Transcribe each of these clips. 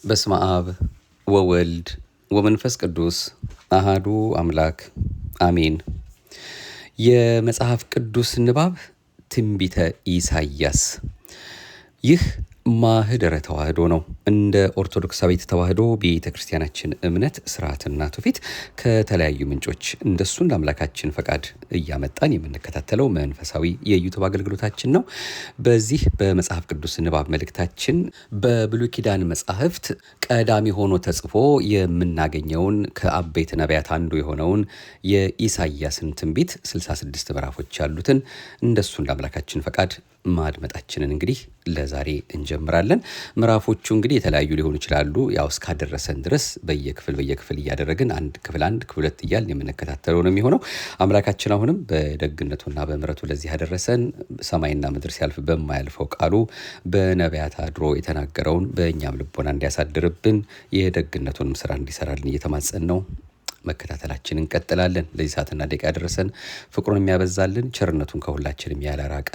በስመ አብ ወወልድ ወመንፈስ ቅዱስ አሃዱ አምላክ አሜን። የመጽሐፍ ቅዱስ ንባብ ትንቢተ ኢሳይያስ። ይህ ማህደረ ተዋህዶ ነው። እንደ ኦርቶዶክሳዊት ተዋህዶ ቤተ ክርስቲያናችን እምነት ስርዓትና ትውፊት ከተለያዩ ምንጮች እንደሱ እንደ አምላካችን ፈቃድ እያመጣን የምንከታተለው መንፈሳዊ የዩቱብ አገልግሎታችን ነው። በዚህ በመጽሐፍ ቅዱስ ንባብ መልእክታችን በብሉይ ኪዳን መጻሕፍት ቀዳሚ ሆኖ ተጽፎ የምናገኘውን ከአበይት ነቢያት አንዱ የሆነውን የኢሳይያስን ትንቢት 66 ምዕራፎች ያሉትን እንደሱ እንደ አምላካችን ፈቃድ ማድመጣችንን እንግዲህ ለዛሬ እንጀምራለን። ምዕራፎቹ እንግዲህ የተለያዩ ሊሆኑ ይችላሉ። ያው እስካደረሰን ድረስ በየክፍል እያደረግን ክፍል 1 ክፍል 2 እያልን የምንከታተለው ነው የሚሆነው። አምላካችን አሁንም በደግነቱና በምሕረቱ ለዚህ ያደረሰን ሰማይና ምድር ሲያልፍ በማያልፈው ቃሉ በነቢያት አድሮ የተናገረውን በእኛም ልቦና እንዲያሳድርብን የደግነቱንም ስራ እንዲሰራልን እየተማጸን ነው መከታተላችንን እንቀጥላለን። ለዚህ ሰዓትና ደቂቃ ያደረሰን ፍቅሩን የሚያበዛልን ቸርነቱን ከሁላችንም ያላራቀ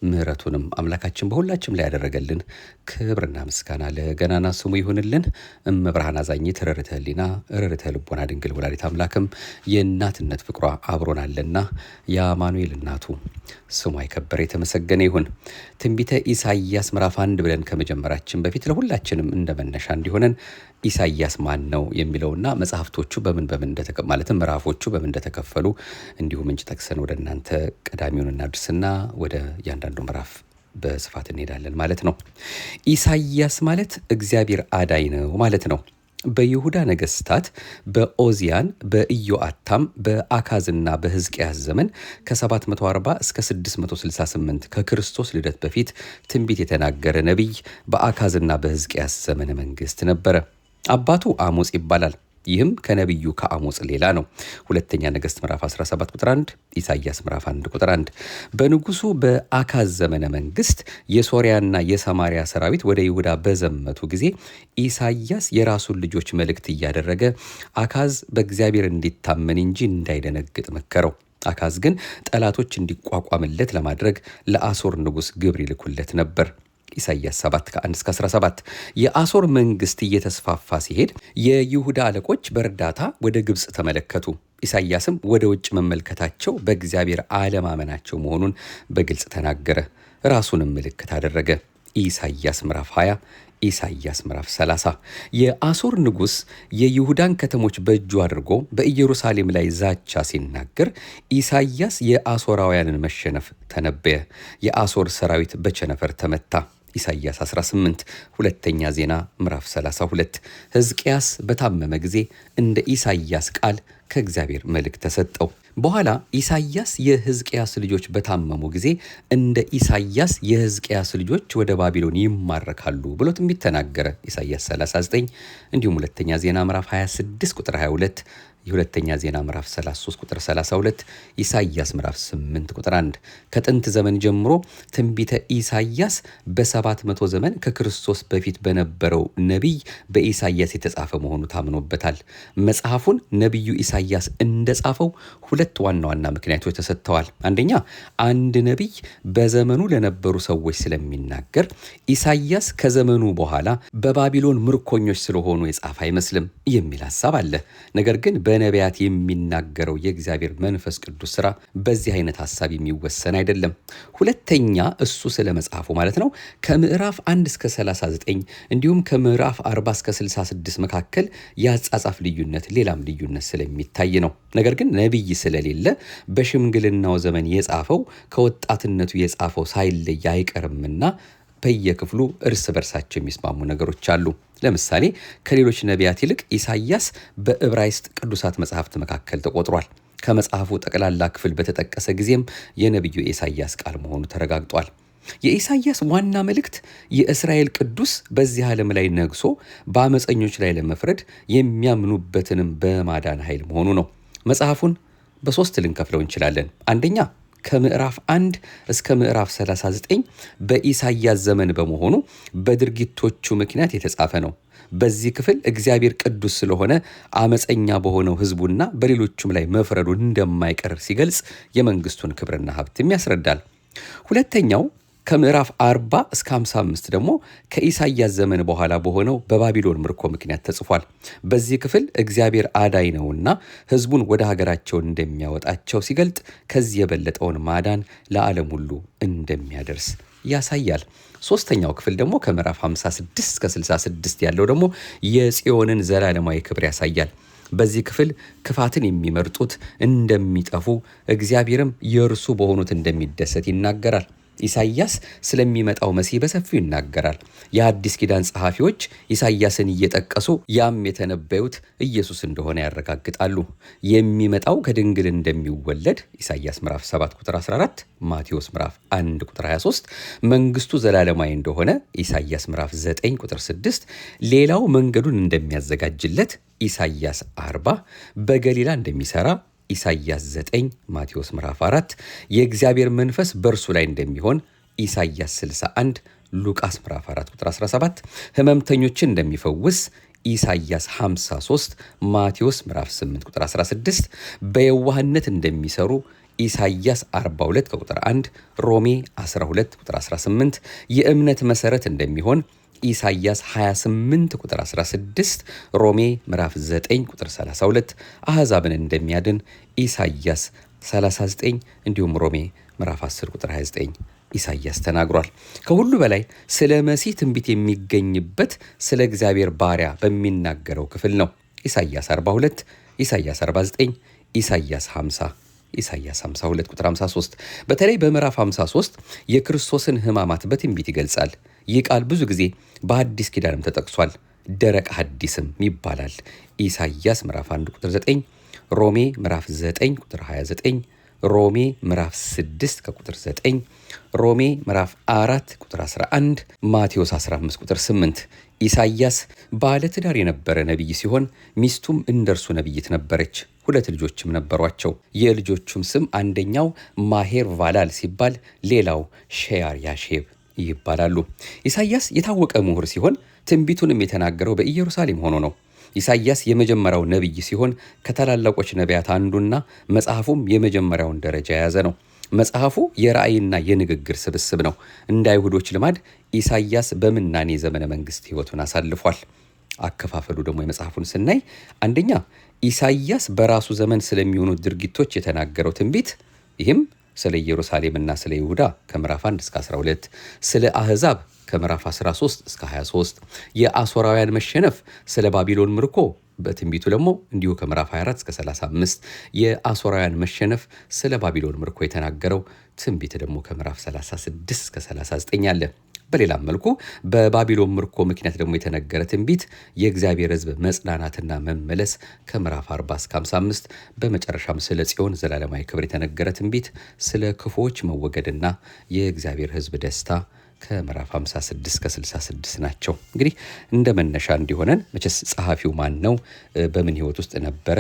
ምሕረቱንም አምላካችን በሁላችንም ላይ ያደረገልን ክብርና ምስጋና ለገናና ስሙ ይሁንልን። እመብርሃን አዛኝት ርርተ ሕሊና ርርተ ልቦና ድንግል ወላዲተ አምላክም የእናትነት ፍቅሯ አብሮናልና የአማኑኤል እናቱ ስሟ የከበረ የተመሰገነ ይሁን። ትንቢተ ኢሳይያስ ምዕራፍ 1 ብለን ከመጀመራችን በፊት ለሁላችንም እንደመነሻ እንዲሆነን ኢሳይያስ ማን ነው የሚለውና መጽሐፍቶቹ በምን ማለትም ምዕራፎቹ በምን እንደተከፈሉ እንዲሁ ምንጭ ጠቅሰን ወደ እናንተ ቀዳሚውን እናድርስና ወደ እያንዳንዱ ምዕራፍ በስፋት እንሄዳለን ማለት ነው። ኢሳይያስ ማለት እግዚአብሔር አዳኝ ነው ማለት ነው። በይሁዳ ነገስታት በኦዚያን፣ በኢዮአታም፣ በአካዝና በሕዝቅያስ ዘመን ከ740 እስከ 668 ከክርስቶስ ልደት በፊት ትንቢት የተናገረ ነቢይ በአካዝና በሕዝቅያስ ዘመነ መንግስት ነበረ። አባቱ አሞጽ ይባላል። ይህም ከነቢዩ ከአሞጽ ሌላ ነው። ሁለተኛ ነገሥት ምዕራፍ 17 ቁጥር 1፣ ኢሳይያስ ምዕራፍ 1 ቁጥር 1። በንጉሱ በአካዝ ዘመነ መንግስት የሶርያና የሰማሪያ ሰራዊት ወደ ይሁዳ በዘመቱ ጊዜ ኢሳይያስ የራሱን ልጆች መልእክት እያደረገ አካዝ በእግዚአብሔር እንዲታመን እንጂ እንዳይደነግጥ መከረው። አካዝ ግን ጠላቶች እንዲቋቋምለት ለማድረግ ለአሶር ንጉስ ግብር ይልኩለት ነበር። ኢሳይያስ 7 ከ1 እስከ 17። የአሶር መንግስት እየተስፋፋ ሲሄድ የይሁዳ አለቆች በእርዳታ ወደ ግብፅ ተመለከቱ። ኢሳይያስም ወደ ውጭ መመልከታቸው በእግዚአብሔር አለማመናቸው መሆኑን በግልጽ ተናገረ። ራሱንም ምልክት አደረገ። ኢሳይያስ ምዕራፍ 20፣ ኢሳይያስ ምዕራፍ 30። የአሶር ንጉስ የይሁዳን ከተሞች በእጁ አድርጎ በኢየሩሳሌም ላይ ዛቻ ሲናገር ኢሳይያስ የአሶራውያንን መሸነፍ ተነበየ። የአሶር ሰራዊት በቸነፈር ተመታ። ኢሳይያስ 18። ሁለተኛ ዜና ምዕራፍ 32። ሕዝቅያስ በታመመ ጊዜ እንደ ኢሳይያስ ቃል ከእግዚአብሔር መልእክት ተሰጠው። በኋላ ኢሳይያስ የሕዝቅያስ ልጆች በታመሙ ጊዜ እንደ ኢሳይያስ የሕዝቅያስ ልጆች ወደ ባቢሎን ይማረካሉ ብሎ ትንቢት ተናገረ። ኢሳይያስ 39። እንዲሁም ሁለተኛ ዜና ምዕራፍ 26 ቁጥር 22፣ የሁለተኛ ዜና ምዕራፍ 33 ቁጥር 32፣ ኢሳይያስ ምዕራፍ 8 ቁጥር 1። ከጥንት ዘመን ጀምሮ ትንቢተ ኢሳይያስ በ700 ዘመን ከክርስቶስ በፊት በነበረው ነቢይ በኢሳይያስ የተጻፈ መሆኑ ታምኖበታል። መጽሐፉን ነቢዩ ኢሳይያስ እንደጻፈው ሁለት ዋና ዋና ምክንያቶች ተሰጥተዋል። አንደኛ፣ አንድ ነቢይ በዘመኑ ለነበሩ ሰዎች ስለሚናገር ኢሳይያስ ከዘመኑ በኋላ በባቢሎን ምርኮኞች ስለሆኑ የጻፈ አይመስልም የሚል ሐሳብ አለ። ነገር ግን በነቢያት የሚናገረው የእግዚአብሔር መንፈስ ቅዱስ ሥራ በዚህ አይነት ሐሳብ የሚወሰን አይደለም። ሁለተኛ፣ እሱ ስለ መጽሐፉ ማለት ነው ከምዕራፍ 1 እስከ 39 እንዲሁም ከምዕራፍ 40 እስከ 66 መካከል የአጻጻፍ ልዩነት፣ ሌላም ልዩነት ስለሚታይ ነው። ነገር ግን ነቢይ ስለሌለ በሽምግልናው ዘመን የጻፈው ከወጣትነቱ የጻፈው ሳይለይ አይቀርምና በየክፍሉ እርስ በርሳቸው የሚስማሙ ነገሮች አሉ። ለምሳሌ ከሌሎች ነቢያት ይልቅ ኢሳይያስ በዕብራይስጥ ቅዱሳት መጽሐፍት መካከል ተቆጥሯል። ከመጽሐፉ ጠቅላላ ክፍል በተጠቀሰ ጊዜም የነቢዩ ኢሳይያስ ቃል መሆኑ ተረጋግጧል። የኢሳይያስ ዋና መልእክት የእስራኤል ቅዱስ በዚህ ዓለም ላይ ነግሶ በአመፀኞች ላይ ለመፍረድ የሚያምኑበትንም በማዳን ኃይል መሆኑ ነው። መጽሐፉን በሶስት ልንከፍለው እንችላለን። አንደኛ፣ ከምዕራፍ 1 እስከ ምዕራፍ 39 በኢሳይያስ ዘመን በመሆኑ በድርጊቶቹ ምክንያት የተጻፈ ነው። በዚህ ክፍል እግዚአብሔር ቅዱስ ስለሆነ አመፀኛ በሆነው ሕዝቡና በሌሎቹም ላይ መፍረዱን እንደማይቀር ሲገልጽ የመንግስቱን ክብርና ሀብትም ያስረዳል። ሁለተኛው ከምዕራፍ 40 እስከ 55 ደግሞ ከኢሳይያስ ዘመን በኋላ በሆነው በባቢሎን ምርኮ ምክንያት ተጽፏል። በዚህ ክፍል እግዚአብሔር አዳኝ ነውና ሕዝቡን ወደ ሀገራቸው እንደሚያወጣቸው ሲገልጥ ከዚህ የበለጠውን ማዳን ለዓለም ሁሉ እንደሚያደርስ ያሳያል። ሶስተኛው ክፍል ደግሞ ከምዕራፍ 56 እስከ 66 ያለው ደግሞ የጽዮንን ዘላለማዊ ክብር ያሳያል። በዚህ ክፍል ክፋትን የሚመርጡት እንደሚጠፉ እግዚአብሔርም የእርሱ በሆኑት እንደሚደሰት ይናገራል። ኢሳይያስ ስለሚመጣው መሲህ በሰፊው ይናገራል። የአዲስ ኪዳን ጸሐፊዎች ኢሳይያስን እየጠቀሱ ያም የተነበዩት ኢየሱስ እንደሆነ ያረጋግጣሉ። የሚመጣው ከድንግል እንደሚወለድ ኢሳይያስ ምዕራፍ 7 ቁጥር 14፣ ማቴዎስ ምዕራፍ 1 ቁጥር 23፣ መንግስቱ ዘላለማዊ እንደሆነ ኢሳይያስ ምዕራፍ 9 ቁጥር 6፣ ሌላው መንገዱን እንደሚያዘጋጅለት ኢሳይያስ 40፣ በገሊላ እንደሚሰራ ኢሳይያስ 9 ማቴዎስ ምዕራፍ 4፣ የእግዚአብሔር መንፈስ በእርሱ ላይ እንደሚሆን ኢሳይያስ 61 ሉቃስ ምዕራፍ 4 ቁጥር 17፣ ህመምተኞችን እንደሚፈውስ ኢሳይያስ 53 ማቴዎስ ምዕራፍ 8 ቁጥር 16፣ በየዋህነት እንደሚሰሩ ኢሳይያስ 42 ቁጥር 1፣ ሮሜ 12 ቁጥር 18፣ የእምነት መሰረት እንደሚሆን ኢሳይያስ 28 ቁጥር 16፣ ሮሜ ምዕራፍ 9 ቁጥር 32፣ አሕዛብን እንደሚያድን ኢሳይያስ 39፣ እንዲሁም ሮሜ ምዕራፍ 10 ቁጥር 29 ኢሳይያስ ተናግሯል። ከሁሉ በላይ ስለ መሲህ ትንቢት የሚገኝበት ስለ እግዚአብሔር ባሪያ በሚናገረው ክፍል ነው። ኢሳይያስ 42፣ ኢሳይያስ 49፣ ኢሳይያስ 50፣ ኢሳይያስ 52 ቁጥር 53። በተለይ በምዕራፍ 53 የክርስቶስን ሕማማት በትንቢት ይገልጻል። ይህ ቃል ብዙ ጊዜ በአዲስ ኪዳንም ተጠቅሷል። ደረቅ ሐዲስም ይባላል። ኢሳይያስ ምዕራፍ 1 ቁጥር 9፣ ሮሜ ምዕራፍ 9 ቁጥር 29፣ ሮሜ ምዕራፍ 6 ከቁጥር 9፣ ሮሜ ምዕራፍ 4 ቁጥር 11፣ ማቴዎስ 15 ቁጥር 8። ኢሳይያስ ባለትዳር የነበረ ነቢይ ሲሆን ሚስቱም እንደርሱ ነቢይት ነበረች። 2 ልጆችም ነበሯቸው። የልጆቹም ስም አንደኛው ማሄር ቫላል ሲባል ሌላው ሼያር ያሼብ ይባላሉ። ኢሳይያስ የታወቀ ምሁር ሲሆን ትንቢቱንም የተናገረው በኢየሩሳሌም ሆኖ ነው። ኢሳይያስ የመጀመሪያው ነቢይ ሲሆን ከታላላቆች ነቢያት አንዱና መጽሐፉም የመጀመሪያውን ደረጃ የያዘ ነው። መጽሐፉ የራእይና የንግግር ስብስብ ነው። እንደ አይሁዶች ልማድ ኢሳይያስ በምናኔ ዘመነ መንግስት ሕይወቱን አሳልፏል። አከፋፈሉ ደግሞ የመጽሐፉን ስናይ አንደኛ ኢሳይያስ በራሱ ዘመን ስለሚሆኑት ድርጊቶች የተናገረው ትንቢት፣ ይህም ስለ ኢየሩሳሌምና ስለ ይሁዳ ከምዕራፍ 1 እስከ 12፣ ስለ አሕዛብ ከምዕራፍ 13 እስከ 23፣ የአሦራውያን መሸነፍ ስለ ባቢሎን ምርኮ በትንቢቱ ደግሞ እንዲሁ ከምዕራፍ 24 እስከ 35፣ የአሦራውያን መሸነፍ ስለ ባቢሎን ምርኮ የተናገረው ትንቢት ደግሞ ከምዕራፍ 36 እስከ 39 አለ። በሌላም መልኩ በባቢሎን ምርኮ ምክንያት ደግሞ የተነገረ ትንቢት የእግዚአብሔር ሕዝብ መጽናናትና መመለስ ከምዕራፍ 40 እስከ 55፣ በመጨረሻም ስለ ጽዮን ዘላለማዊ ክብር የተነገረ ትንቢት ስለ ክፉዎች መወገድና የእግዚአብሔር ሕዝብ ደስታ ከምዕራፍ 56 እስከ 66 ናቸው። እንግዲህ እንደ መነሻ እንዲሆነን መቼስ ጸሐፊው ማን ነው፣ በምን ህይወት ውስጥ ነበረ፣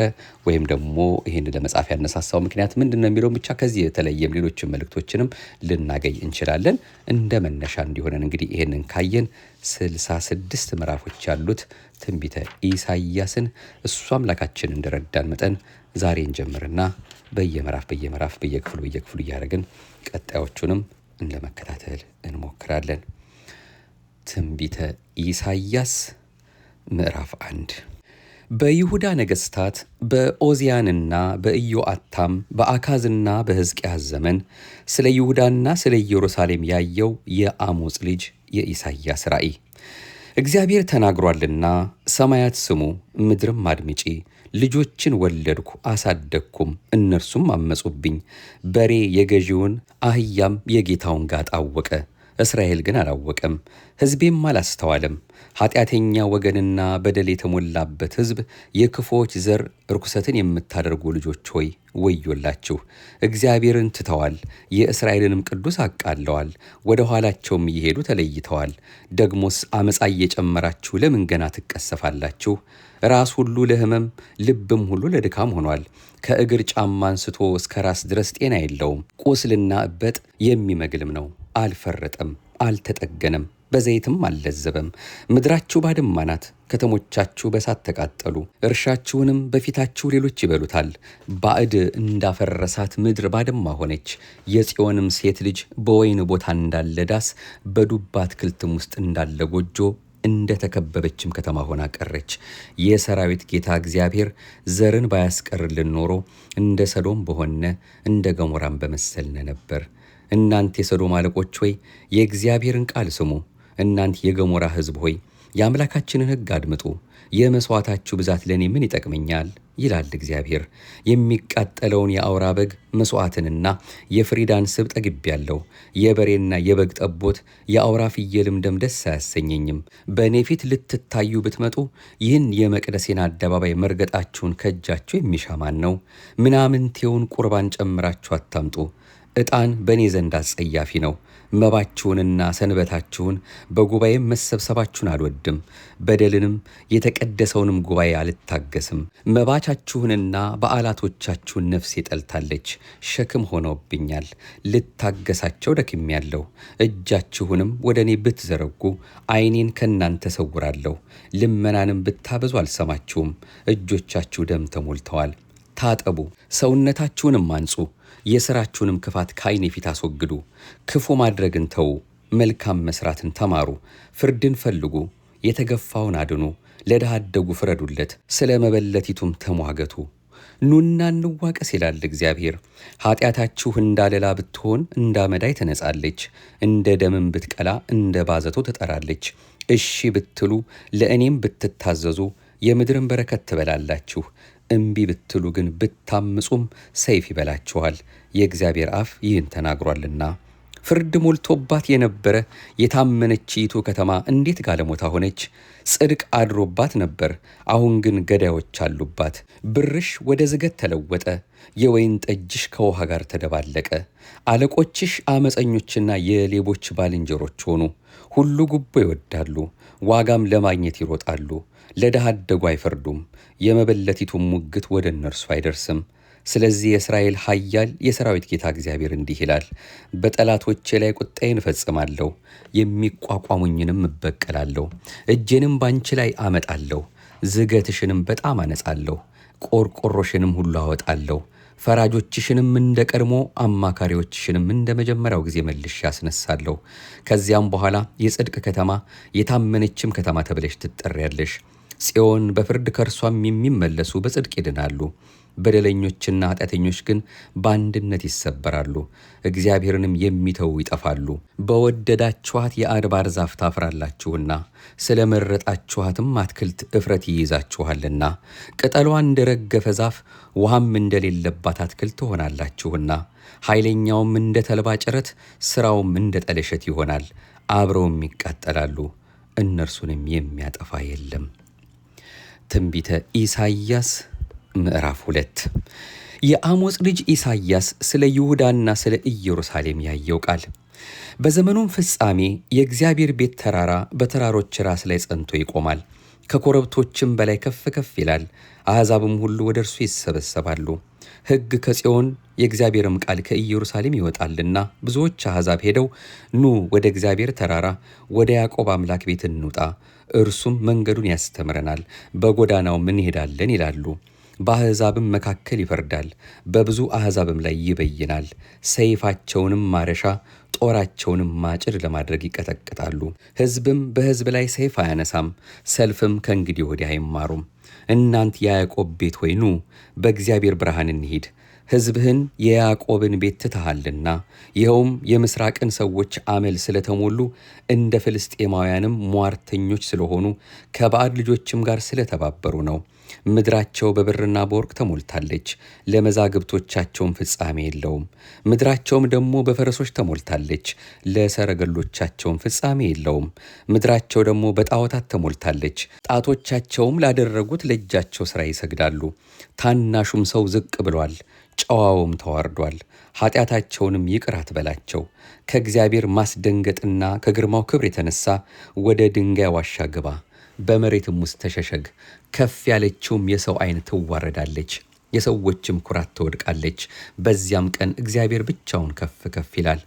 ወይም ደግሞ ይህን ለመጻፍ ያነሳሳው ምክንያት ምንድን ነው የሚለውን ብቻ ከዚህ የተለየም ሌሎችን መልእክቶችንም ልናገኝ እንችላለን። እንደ መነሻ እንዲሆነን እንግዲህ ይህንን ካየን 66 ምዕራፎች ያሉት ትንቢተ ኢሳይያስን እሱ አምላካችን እንደረዳን መጠን ዛሬ እንጀምርና በየምዕራፍ በየክፍሉ እያደረግን ቀጣዮቹንም ለመከታተል እንሞክራለን። ትንቢተ ኢሳይያስ ምዕራፍ 1። በይሁዳ ነገሥታት በኦዚያንና በኢዮአታም በአካዝና በሕዝቅያስ ዘመን ስለ ይሁዳና ስለ ኢየሩሳሌም ያየው የአሞጽ ልጅ የኢሳይያስ ራእይ። እግዚአብሔር ተናግሯልና ሰማያት ስሙ፣ ምድርም አድምጪ። ልጆችን ወለድኩ አሳደግኩም፣ እነርሱም አመጹብኝ። በሬ የገዢውን አህያም የጌታውን ጋጥ አወቀ። እስራኤል ግን አላወቀም፣ ሕዝቤም አላስተዋለም። ኃጢአተኛ ወገንና በደል የተሞላበት ሕዝብ፣ የክፉዎች ዘር፣ ርኩሰትን የምታደርጉ ልጆች ሆይ ወዮላችሁ። እግዚአብሔርን ትተዋል፣ የእስራኤልንም ቅዱስ አቃለዋል። ወደ ኋላቸውም እየሄዱ ተለይተዋል። ደግሞስ አመፃ እየጨመራችሁ ለምን ገና ትቀሰፋላችሁ? ራስ ሁሉ ለሕመም ልብም ሁሉ ለድካም ሆኗል። ከእግር ጫማ አንስቶ እስከ ራስ ድረስ ጤና የለውም። ቁስልና እበጥ የሚመግልም ነው። አልፈረጠም፣ አልተጠገነም። በዘይትም አልለዘበም። ምድራችሁ ባድማ ናት፣ ከተሞቻችሁ በሳት ተቃጠሉ። እርሻችሁንም በፊታችሁ ሌሎች ይበሉታል። ባዕድ እንዳፈረሳት ምድር ባድማ ሆነች። የጽዮንም ሴት ልጅ በወይን ቦታ እንዳለ ዳስ፣ በዱባ አትክልትም ውስጥ እንዳለ ጎጆ እንደ ተከበበችም ከተማ ሆና ቀረች። የሰራዊት ጌታ እግዚአብሔር ዘርን ባያስቀርልን ኖሮ እንደ ሰዶም በሆነ እንደ ገሞራም በመሰልነ ነበር። እናንተ የሰዶም አለቆች ሆይ የእግዚአብሔርን ቃል ስሙ። እናንተ የገሞራ ሕዝብ ሆይ የአምላካችንን ሕግ አድምጡ። የመሥዋዕታችሁ ብዛት ለእኔ ምን ይጠቅመኛል? ይላል እግዚአብሔር። የሚቃጠለውን የአውራ በግ መሥዋዕትንና የፍሪዳን ስብ ጠግቤያለሁ። የበሬና የበግ ጠቦት የአውራ ፍየልም ደም ደስ አያሰኘኝም። በእኔ ፊት ልትታዩ ብትመጡ ይህን የመቅደሴን አደባባይ መርገጣችሁን ከእጃችሁ የሚሻ ማን ነው? ምናምንቴውን ቁርባን ጨምራችሁ አታምጡ። ዕጣን በእኔ ዘንድ አስጸያፊ ነው። መባችሁንና ሰንበታችሁን በጉባኤም መሰብሰባችሁን አልወድም። በደልንም የተቀደሰውንም ጉባኤ አልታገስም። መባቻችሁንና በዓላቶቻችሁን ነፍሴ ጠልታለች፣ ሸክም ሆነውብኛል። ልታገሳቸው ደክሜያለሁ። እጃችሁንም ወደ እኔ ብትዘረጉ ዓይኔን ከእናንተ ሰውራለሁ። ልመናንም ብታበዙ አልሰማችሁም። እጆቻችሁ ደም ተሞልተዋል። ታጠቡ፣ ሰውነታችሁንም አንጹ። የሥራችሁንም ክፋት ከዓይኔ ፊት አስወግዱ። ክፉ ማድረግን ተዉ፣ መልካም መሥራትን ተማሩ። ፍርድን ፈልጉ፣ የተገፋውን አድኑ። ለድሃ አደጉ ፍረዱለት፣ ስለ መበለቲቱም ተሟገቱ። ኑና እንዋቀስ ይላል እግዚአብሔር። ኃጢአታችሁ እንዳለላ ብትሆን እንዳመዳይ ትነጻለች፣ እንደ ደምም ብትቀላ እንደ ባዘቶ ትጠራለች። እሺ ብትሉ ለእኔም ብትታዘዙ የምድርን በረከት ትበላላችሁ። እምቢ ብትሉ ግን ብታምፁም ሰይፍ ይበላችኋል። የእግዚአብሔር አፍ ይህን ተናግሯልና። ፍርድ ሞልቶባት የነበረ የታመነችይቱ ከተማ እንዴት ጋለሞታ ሆነች! ጽድቅ አድሮባት ነበር፣ አሁን ግን ገዳዮች አሉባት። ብርሽ ወደ ዝገት ተለወጠ፣ የወይን ጠጅሽ ከውሃ ጋር ተደባለቀ። አለቆችሽ አመፀኞችና የሌቦች ባልንጀሮች ሆኑ። ሁሉ ጉቦ ይወዳሉ፣ ዋጋም ለማግኘት ይሮጣሉ። ለድሃ አደጉ አይፈርዱም፣ የመበለቲቱም ሙግት ወደ እነርሱ አይደርስም። ስለዚህ የእስራኤል ኃያል የሰራዊት ጌታ እግዚአብሔር እንዲህ ይላል፣ በጠላቶቼ ላይ ቁጣዬን እፈጽማለሁ፣ የሚቋቋሙኝንም እበቀላለሁ። እጄንም ባንቺ ላይ አመጣለሁ፣ ዝገትሽንም በጣም አነጻለሁ፣ ቆርቆሮሽንም ሁሉ አወጣለሁ። ፈራጆችሽንም እንደ ቀድሞ አማካሪዎችሽንም እንደ መጀመሪያው ጊዜ መልሼ ያስነሳለሁ። ከዚያም በኋላ የጽድቅ ከተማ የታመነችም ከተማ ተብለሽ ትጠሪያለሽ። ጽዮን በፍርድ ከእርሷም የሚመለሱ በጽድቅ ይድናሉ። በደለኞችና ኃጢአተኞች ግን በአንድነት ይሰበራሉ። እግዚአብሔርንም የሚተዉ ይጠፋሉ። በወደዳችኋት የአድባር ዛፍ ታፍራላችሁና ስለ መረጣችኋትም አትክልት እፍረት ይይዛችኋልና። ቅጠሏ እንደ ረገፈ ዛፍ ውሃም እንደሌለባት አትክልት ትሆናላችሁና። ኃይለኛውም እንደ ተልባ ጭረት ሥራውም እንደ ጠለሸት ይሆናል። አብረውም ይቃጠላሉ፣ እነርሱንም የሚያጠፋ የለም። ትንቢተ ኢሳይያስ ምዕራፍ 2። የአሞጽ ልጅ ኢሳይያስ ስለ ይሁዳና ስለ ኢየሩሳሌም ያየው ቃል። በዘመኑም ፍጻሜ የእግዚአብሔር ቤት ተራራ በተራሮች ራስ ላይ ጸንቶ ይቆማል፣ ከኮረብቶችም በላይ ከፍ ከፍ ይላል። አሕዛብም ሁሉ ወደ እርሱ ይሰበሰባሉ። ሕግ ከጽዮን የእግዚአብሔርም ቃል ከኢየሩሳሌም ይወጣልና ብዙዎች አሕዛብ ሄደው ኑ ወደ እግዚአብሔር ተራራ ወደ ያዕቆብ አምላክ ቤት እንውጣ፣ እርሱም መንገዱን ያስተምረናል፣ በጎዳናውም እንሄዳለን ይላሉ። በአሕዛብም መካከል ይፈርዳል፣ በብዙ አሕዛብም ላይ ይበይናል። ሰይፋቸውንም ማረሻ ጦራቸውንም ማጭድ ለማድረግ ይቀጠቅጣሉ። ሕዝብም በሕዝብ ላይ ሰይፍ አያነሳም፣ ሰልፍም ከእንግዲህ ወዲህ አይማሩም። እናንት የያዕቆብ ቤት ሆይ ኑ በእግዚአብሔር ብርሃን እንሂድ። ሕዝብህን የያዕቆብን ቤት ትተሃልና፣ ይኸውም የምሥራቅን ሰዎች አመል ስለተሞሉ እንደ ፍልስጤማውያንም ሟርተኞች ስለሆኑ ከባዕድ ልጆችም ጋር ስለተባበሩ ነው። ምድራቸው በብርና በወርቅ ተሞልታለች፣ ለመዛግብቶቻቸውም ፍጻሜ የለውም። ምድራቸውም ደግሞ በፈረሶች ተሞልታለች፣ ለሰረገሎቻቸውም ፍጻሜ የለውም። ምድራቸው ደግሞ በጣዖታት ተሞልታለች፣ ጣቶቻቸውም ላደረጉት ለእጃቸው ሥራ ይሰግዳሉ። ታናሹም ሰው ዝቅ ብሏል፣ ጨዋውም ተዋርዷል። ኃጢአታቸውንም ይቅር አትበላቸው። ከእግዚአብሔር ማስደንገጥና ከግርማው ክብር የተነሳ ወደ ድንጋይ ዋሻ ግባ፣ በመሬትም ውስጥ ተሸሸግ። ከፍ ያለችውም የሰው ዓይን ትዋረዳለች፣ የሰዎችም ኩራት ትወድቃለች። በዚያም ቀን እግዚአብሔር ብቻውን ከፍ ከፍ ይላል።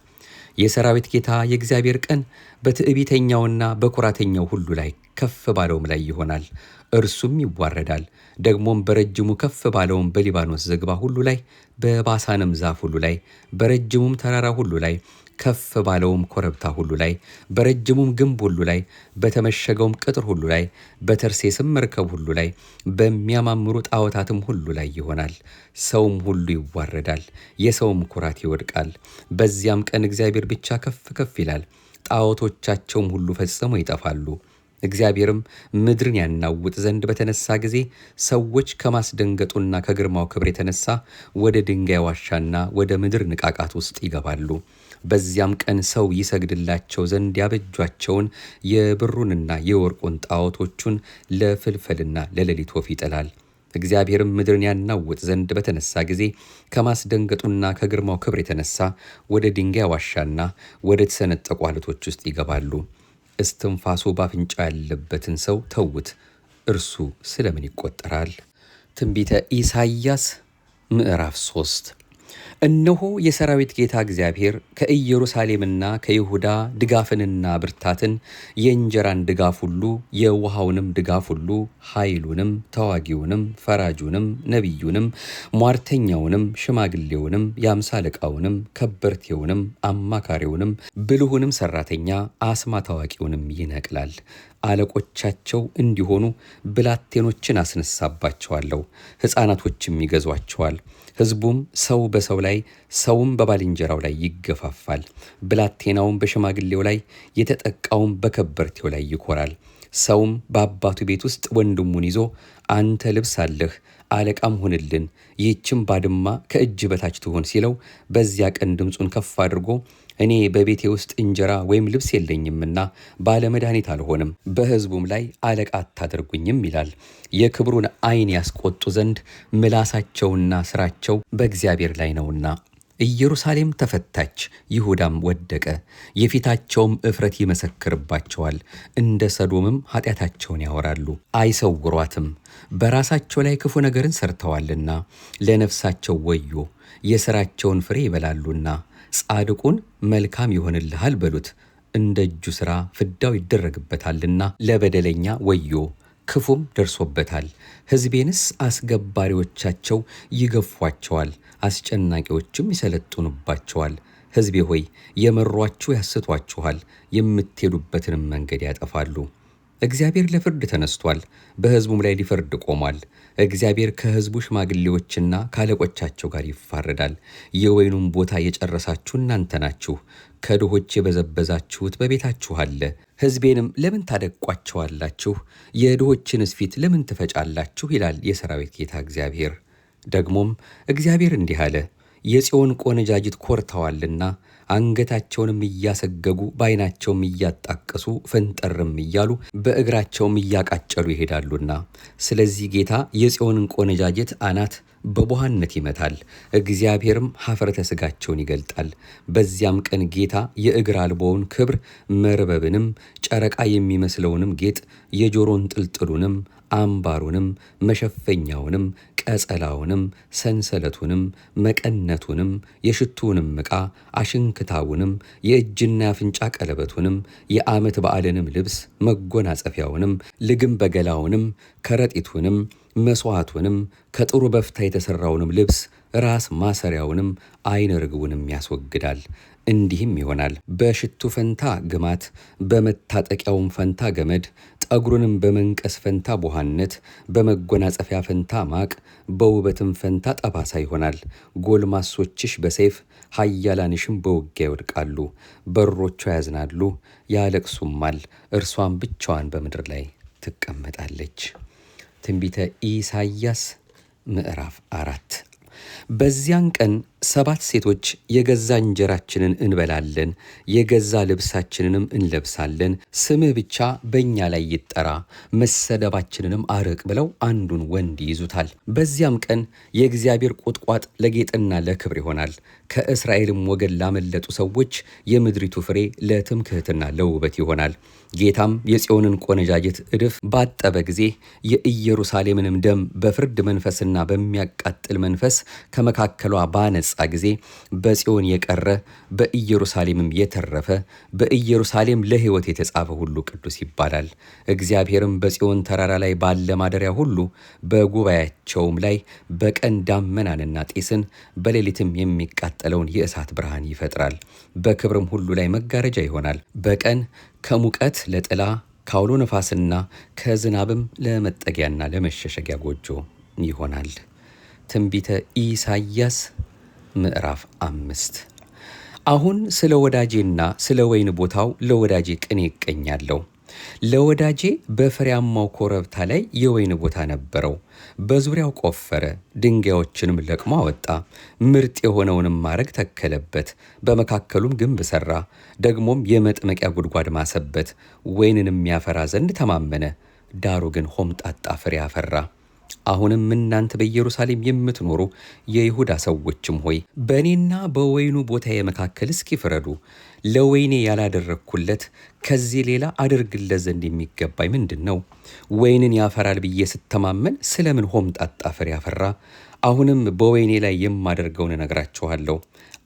የሰራዊት ጌታ የእግዚአብሔር ቀን በትዕቢተኛውና በኩራተኛው ሁሉ ላይ ከፍ ባለውም ላይ ይሆናል። እርሱም ይዋረዳል። ደግሞም በረጅሙ ከፍ ባለውም በሊባኖስ ዝግባ ሁሉ ላይ፣ በባሳንም ዛፍ ሁሉ ላይ፣ በረጅሙም ተራራ ሁሉ ላይ፣ ከፍ ባለውም ኮረብታ ሁሉ ላይ፣ በረጅሙም ግንብ ሁሉ ላይ፣ በተመሸገውም ቅጥር ሁሉ ላይ፣ በተርሴስም መርከብ ሁሉ ላይ፣ በሚያማምሩ ጣዖታትም ሁሉ ላይ ይሆናል። ሰውም ሁሉ ይዋረዳል፣ የሰውም ኩራት ይወድቃል። በዚያም ቀን እግዚአብሔር ብቻ ከፍ ከፍ ይላል፣ ጣዖቶቻቸውም ሁሉ ፈጽሞ ይጠፋሉ። እግዚአብሔርም ምድርን ያናውጥ ዘንድ በተነሳ ጊዜ ሰዎች ከማስደንገጡና ከግርማው ክብር የተነሳ ወደ ድንጋይ ዋሻና ወደ ምድር ንቃቃት ውስጥ ይገባሉ። በዚያም ቀን ሰው ይሰግድላቸው ዘንድ ያበጇቸውን የብሩንና የወርቁን ጣዖቶቹን ለፍልፈልና ለሌሊት ወፍ ይጥላል። እግዚአብሔርም ምድርን ያናውጥ ዘንድ በተነሳ ጊዜ ከማስደንገጡና ከግርማው ክብር የተነሳ ወደ ድንጋይ ዋሻና ወደ ተሰነጠቁ ዓለቶች ውስጥ ይገባሉ። እስትንፋሱ ባፍንጫ ያለበትን ሰው ተዉት፣ እርሱ ስለምን ይቆጠራል? ትንቢተ ኢሳይያስ ምዕራፍ 3 እነሆ የሰራዊት ጌታ እግዚአብሔር ከኢየሩሳሌምና ከይሁዳ ድጋፍንና ብርታትን፣ የእንጀራን ድጋፍ ሁሉ፣ የውሃውንም ድጋፍ ሁሉ፣ ኃይሉንም፣ ተዋጊውንም፣ ፈራጁንም፣ ነቢዩንም፣ ሟርተኛውንም፣ ሽማግሌውንም፣ የአምሳ አለቃውንም፣ ከበርቴውንም፣ አማካሪውንም፣ ብልሁንም ሰራተኛ፣ አስማት አዋቂውንም ይነቅላል። አለቆቻቸው እንዲሆኑ ብላቴኖችን አስነሳባቸዋለሁ፣ ሕፃናቶችም ይገዟቸዋል። ሕዝቡም ሰው በሰው ላይ ሰውም በባልንጀራው ላይ ይገፋፋል። ብላቴናውም በሽማግሌው ላይ የተጠቃውም በከበርቴው ላይ ይኮራል። ሰውም በአባቱ ቤት ውስጥ ወንድሙን ይዞ አንተ ልብስ አለህ፣ አለቃም ሁንልን፣ ይህችም ባድማ ከእጅ በታች ትሆን ሲለው፣ በዚያ ቀን ድምፁን ከፍ አድርጎ እኔ በቤቴ ውስጥ እንጀራ ወይም ልብስ የለኝምና ባለመድኃኒት አልሆንም፣ በሕዝቡም ላይ አለቃ አታደርጉኝም ይላል። የክብሩን ዓይን ያስቆጡ ዘንድ ምላሳቸውና ሥራቸው በእግዚአብሔር ላይ ነውና። ኢየሩሳሌም ተፈታች፣ ይሁዳም ወደቀ። የፊታቸውም እፍረት ይመሰክርባቸዋል፣ እንደ ሰዶምም ኃጢአታቸውን ያወራሉ፣ አይሰውሯትም። በራሳቸው ላይ ክፉ ነገርን ሰርተዋልና ለነፍሳቸው ወዮ፣ የሥራቸውን ፍሬ ይበላሉና። ጻድቁን መልካም ይሆንልሃል በሉት፣ እንደ እጁ ሥራ ፍዳው ይደረግበታልና። ለበደለኛ ወዮ፣ ክፉም ደርሶበታል። ሕዝቤንስ አስገባሪዎቻቸው ይገፏቸዋል፣ አስጨናቂዎችም ይሰለጥኑባቸዋል። ሕዝቤ ሆይ የመሯችሁ ያስቷችኋል፣ የምትሄዱበትንም መንገድ ያጠፋሉ። እግዚአብሔር ለፍርድ ተነስቷል፣ በሕዝቡም ላይ ሊፈርድ ቆሟል። እግዚአብሔር ከሕዝቡ ሽማግሌዎችና ከአለቆቻቸው ጋር ይፋረዳል። የወይኑም ቦታ የጨረሳችሁ እናንተ ናችሁ፣ ከድሆች የበዘበዛችሁት በቤታችሁ አለ። ሕዝቤንም ለምን ታደቋቸዋላችሁ? የድሆችንስ ፊት ለምን ትፈጫላችሁ? ይላል የሰራዊት ጌታ እግዚአብሔር። ደግሞም እግዚአብሔር እንዲህ አለ፣ የጽዮን ቆነጃጅት ኮርተዋልና አንገታቸውንም እያሰገጉ በዓይናቸውም እያጣቀሱ ፈንጠርም እያሉ በእግራቸውም እያቃጨሉ ይሄዳሉና። ስለዚህ ጌታ የጽዮንን ቆነጃጅት አናት በቡሃነት ይመታል፣ እግዚአብሔርም ኀፍረተ ሥጋቸውን ይገልጣል። በዚያም ቀን ጌታ የእግር አልቦውን ክብር፣ መርበብንም፣ ጨረቃ የሚመስለውንም ጌጥ፣ የጆሮን ጥልጥሉንም፣ አምባሩንም፣ መሸፈኛውንም፣ ቀጸላውንም፣ ሰንሰለቱንም፣ መቀነቱንም፣ የሽቱውንም ዕቃ፣ አሽንክታውንም፣ የእጅና የአፍንጫ ቀለበቱንም፣ የዓመት በዓልንም ልብስ፣ መጎናጸፊያውንም፣ ልግም በገላውንም፣ ከረጢቱንም፣ መሥዋዕቱንም፣ ከጥሩ በፍታ የተሠራውንም ልብስ፣ ራስ ማሰሪያውንም፣ ዓይነ ርግቡንም ያስወግዳል። እንዲህም ይሆናል፣ በሽቱ ፈንታ ግማት፣ በመታጠቂያውም ፈንታ ገመድ፣ ጠጉሩንም በመንቀስ ፈንታ ቡሃነት፣ በመጎናጸፊያ ፈንታ ማቅ፣ በውበትም ፈንታ ጠባሳ ይሆናል። ጎልማሶችሽ በሰይፍ ኃያላንሽም በውጊያ ይወድቃሉ። በሮቿ ያዝናሉ ያለቅሱማል፣ እርሷም ብቻዋን በምድር ላይ ትቀመጣለች። ትንቢተ ኢሳይያስ ምዕራፍ 4 በዚያን ቀን 7 ሴቶች የገዛ እንጀራችንን እንበላለን፣ የገዛ ልብሳችንንም እንለብሳለን፣ ስምህ ብቻ በእኛ ላይ ይጠራ፣ መሰደባችንንም አርቅ ብለው አንዱን ወንድ ይይዙታል። በዚያም ቀን የእግዚአብሔር ቁጥቋጥ ለጌጥና ለክብር ይሆናል። ከእስራኤልም ወገን ላመለጡ ሰዎች የምድሪቱ ፍሬ ለትምክህትና ለውበት ይሆናል። ጌታም የጽዮንን ቆነጃጅት እድፍ ባጠበ ጊዜ የኢየሩሳሌምንም ደም በፍርድ መንፈስና በሚያቃጥል መንፈስ ከመካከሏ ባነጻ በተነጻ ጊዜ በጽዮን የቀረ በኢየሩሳሌምም የተረፈ በኢየሩሳሌም ለሕይወት የተጻፈ ሁሉ ቅዱስ ይባላል። እግዚአብሔርም በጽዮን ተራራ ላይ ባለ ማደሪያ ሁሉ በጉባኤያቸውም ላይ በቀን ዳመናንና ጢስን በሌሊትም የሚቃጠለውን የእሳት ብርሃን ይፈጥራል። በክብርም ሁሉ ላይ መጋረጃ ይሆናል። በቀን ከሙቀት ለጥላ ከአውሎ ነፋስና ከዝናብም ለመጠጊያና ለመሸሸጊያ ጎጆ ይሆናል። ትንቢተ ኢሳይያስ ምዕራፍ 5። አሁን ስለ ወዳጄና ስለ ወይን ቦታው ለወዳጄ ቅኔ እቀኛለሁ። ለወዳጄ በፍሬያማው ኮረብታ ላይ የወይን ቦታ ነበረው። በዙሪያው ቆፈረ፣ ድንጋዮችንም ለቅሞ አወጣ፣ ምርጥ የሆነውንም ማረግ ተከለበት፣ በመካከሉም ግንብ ሠራ። ደግሞም የመጥመቂያ ጉድጓድ ማሰበት፣ ወይንንም ያፈራ ዘንድ ተማመነ። ዳሩ ግን ሆምጣጣ ፍሬ አፈራ። አሁንም እናንተ በኢየሩሳሌም የምትኖሩ የይሁዳ ሰዎችም ሆይ በእኔና በወይኑ ቦታዬ መካከል እስኪ ፍረዱ። ለወይኔ ያላደረግኩለት ከዚህ ሌላ አድርግለት ዘንድ የሚገባኝ ምንድን ነው? ወይንን ያፈራል ብዬ ስተማመን ስለምን ሆምጣጣ ፍሬ ያፈራ? አሁንም በወይኔ ላይ የማደርገውን እነግራችኋለሁ።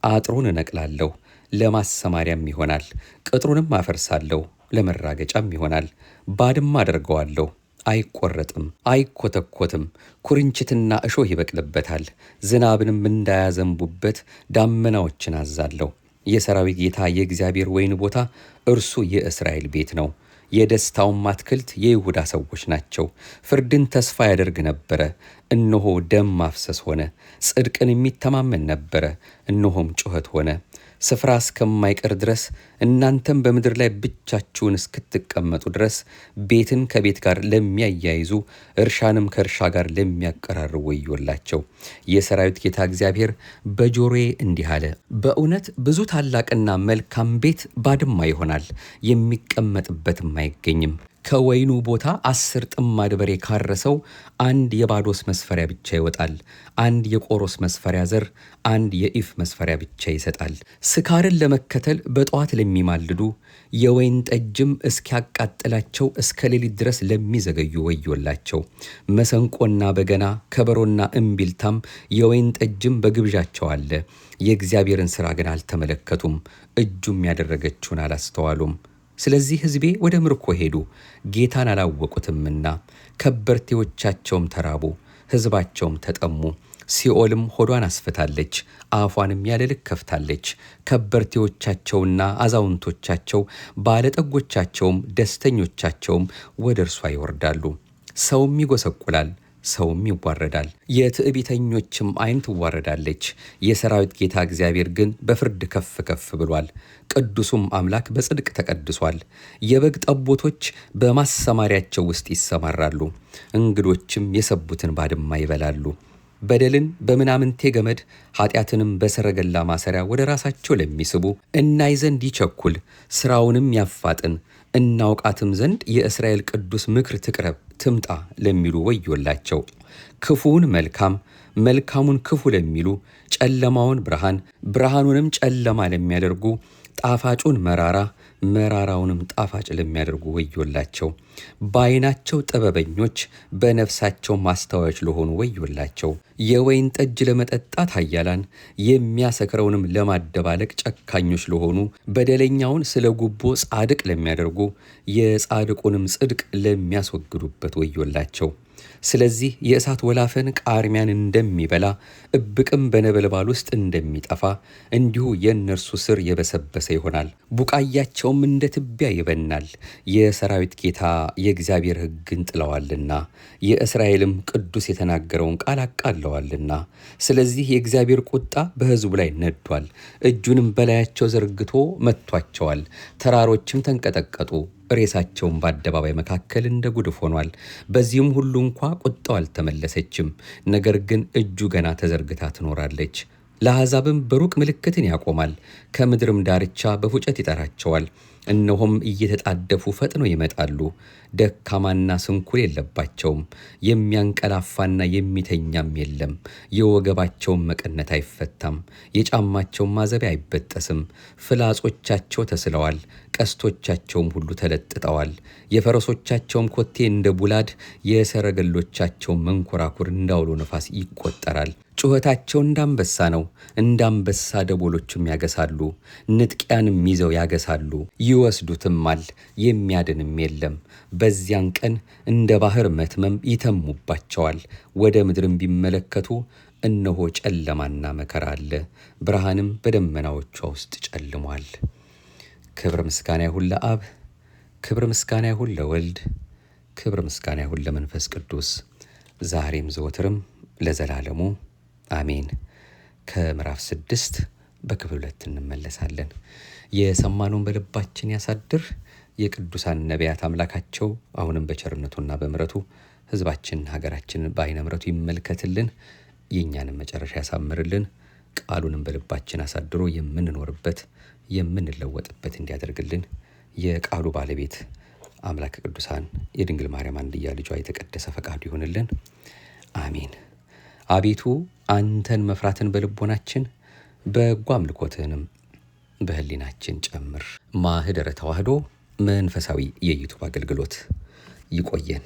አጥሩን እነቅላለሁ፣ ለማሰማሪያም ይሆናል። ቅጥሩንም አፈርሳለሁ፣ ለመራገጫም ይሆናል። ባድማ አደርገዋለሁ፣ አይቆረጥም፣ አይኮተኮትም። ኩርንችትና እሾህ ይበቅልበታል። ዝናብንም እንዳያዘንቡበት ዳመናዎችን አዛለሁ። የሰራዊት ጌታ የእግዚአብሔር ወይን ቦታ እርሱ የእስራኤል ቤት ነው። የደስታውም አትክልት የይሁዳ ሰዎች ናቸው። ፍርድን ተስፋ ያደርግ ነበረ፣ እነሆ ደም ማፍሰስ ሆነ። ጽድቅን የሚተማመን ነበረ፣ እነሆም ጩኸት ሆነ። ስፍራ እስከማይቀር ድረስ እናንተም በምድር ላይ ብቻችሁን እስክትቀመጡ ድረስ ቤትን ከቤት ጋር ለሚያያይዙ እርሻንም ከእርሻ ጋር ለሚያቀራርቡ ወዮላቸው። የሰራዊት ጌታ እግዚአብሔር በጆሮዬ እንዲህ አለ፣ በእውነት ብዙ ታላቅና መልካም ቤት ባድማ ይሆናል፣ የሚቀመጥበትም አይገኝም። ከወይኑ ቦታ 10 ጥማድ በሬ ካረሰው 1 የባዶስ መስፈሪያ ብቻ ይወጣል። 1 የቆሮስ መስፈሪያ ዘር 1 የኢፍ መስፈሪያ ብቻ ይሰጣል። ስካርን ለመከተል በጠዋት ለሚማልዱ የወይን ጠጅም እስኪያቃጥላቸው እስከ ሌሊት ድረስ ለሚዘገዩ ወዮላቸው። መሰንቆና በገና ከበሮና እምቢልታም የወይን ጠጅም በግብዣቸው አለ። የእግዚአብሔርን ሥራ ግን አልተመለከቱም፣ እጁም ያደረገችውን አላስተዋሉም። ስለዚህ ሕዝቤ ወደ ምርኮ ሄዱ፣ ጌታን አላወቁትምና። ከበርቴዎቻቸውም ተራቡ፣ ሕዝባቸውም ተጠሙ። ሲኦልም ሆዷን አስፍታለች፣ አፏንም ያለ ልክ ከፍታለች። ከበርቴዎቻቸውና አዛውንቶቻቸው ባለጠጎቻቸውም ደስተኞቻቸውም ወደ እርሷ ይወርዳሉ። ሰውም ይጎሰቁላል፣ ሰውም ይዋረዳል፣ የትዕቢተኞችም ዓይን ትዋረዳለች። የሰራዊት ጌታ እግዚአብሔር ግን በፍርድ ከፍ ከፍ ብሏል፣ ቅዱሱም አምላክ በጽድቅ ተቀድሷል። የበግ ጠቦቶች በማሰማሪያቸው ውስጥ ይሰማራሉ፣ እንግዶችም የሰቡትን ባድማ ይበላሉ። በደልን በምናምንቴ ገመድ ኃጢአትንም በሰረገላ ማሰሪያ ወደ ራሳቸው ለሚስቡ እናይ ዘንድ ይቸኩል፣ ሥራውንም ያፋጥን፣ እናውቃትም ዘንድ የእስራኤል ቅዱስ ምክር ትቅረብ ትምጣ ለሚሉ ወዮላቸው። ክፉውን መልካም መልካሙን ክፉ ለሚሉ ጨለማውን ብርሃን ብርሃኑንም ጨለማ ለሚያደርጉ ጣፋጩን መራራ መራራውንም ጣፋጭ ለሚያደርጉ ወዮላቸው። በዓይናቸው ጥበበኞች በነፍሳቸው ማስተዋዮች ለሆኑ ወዮላቸው። የወይን ጠጅ ለመጠጣት ኃያላን የሚያሰክረውንም ለማደባለቅ ጨካኞች ለሆኑ በደለኛውን ስለ ጉቦ ጻድቅ ለሚያደርጉ የጻድቁንም ጽድቅ ለሚያስወግዱበት ወዮላቸው። ስለዚህ የእሳት ወላፈን ቃርሚያን እንደሚበላ እብቅም በነበልባል ውስጥ እንደሚጠፋ እንዲሁ የእነርሱ ስር የበሰበሰ ይሆናል፣ ቡቃያቸውም እንደ ትቢያ ይበናል። የሰራዊት ጌታ የእግዚአብሔር ሕግን ጥለዋልና የእስራኤልም ቅዱስ የተናገረውን ቃል አቃለዋልና። ስለዚህ የእግዚአብሔር ቁጣ በሕዝቡ ላይ ነዷል፣ እጁንም በላያቸው ዘርግቶ መቷቸዋል። ተራሮችም ተንቀጠቀጡ፣ ሬሳቸውን በአደባባይ መካከል እንደ ጉድፍ ሆኗል። በዚህም ሁሉ እንኳ ቁጣው አልተመለሰችም፣ ነገር ግን እጁ ገና ተዘርግታ ትኖራለች። ለአሕዛብም በሩቅ ምልክትን ያቆማል፣ ከምድርም ዳርቻ በፉጨት ይጠራቸዋል። እነሆም እየተጣደፉ ፈጥነው ይመጣሉ፣ ደካማና ስንኩል የለባቸውም፣ የሚያንቀላፋና የሚተኛም የለም። የወገባቸውን መቀነት አይፈታም፣ የጫማቸውን ማዘቢያ አይበጠስም። ፍላጾቻቸው ተስለዋል፣ ቀስቶቻቸውም ሁሉ ተለጥጠዋል። የፈረሶቻቸውም ኮቴ እንደ ቡላድ፣ የሰረገሎቻቸውም መንኮራኩር እንዳውሎ ነፋስ ይቆጠራል። ጩኸታቸው እንዳንበሳ ነው፣ እንዳንበሳ ደቦሎችም ያገሳሉ። ንጥቂያንም ይዘው ያገሳሉ፣ ይወስዱትማል፣ የሚያድንም የለም። በዚያን ቀን እንደ ባህር መትመም ይተሙባቸዋል። ወደ ምድርም ቢመለከቱ እነሆ ጨለማና መከራ አለ፣ ብርሃንም በደመናዎቿ ውስጥ ጨልሟል። ክብር ምስጋና ይሁን ለአብ፣ ክብር ምስጋና ይሁን ለወልድ፣ ክብር ምስጋና ይሁን ለመንፈስ ቅዱስ ዛሬም ዘወትርም ለዘላለሙ አሜን። ከምዕራፍ 6 በክፍል 2 እንመለሳለን። የሰማነውን በልባችን ያሳድር። የቅዱሳን ነቢያት አምላካቸው አሁንም በቸርነቱና በምሕረቱ ሕዝባችን ሀገራችንን በዓይነ ምሕረቱ ይመልከትልን፣ የእኛንም መጨረሻ ያሳምርልን። ቃሉንም በልባችን አሳድሮ የምንኖርበት የምንለወጥበት እንዲያደርግልን የቃሉ ባለቤት አምላክ ቅዱሳን የድንግል ማርያም አንድያ ልጇ የተቀደሰ ፈቃዱ ይሆንልን፣ አሜን። አቤቱ አንተን መፍራትን በልቦናችን በጎ አምልኮትህንም በህሊናችን ጨምር። ማህደረ ተዋህዶ መንፈሳዊ የዩቱብ አገልግሎት ይቆየን።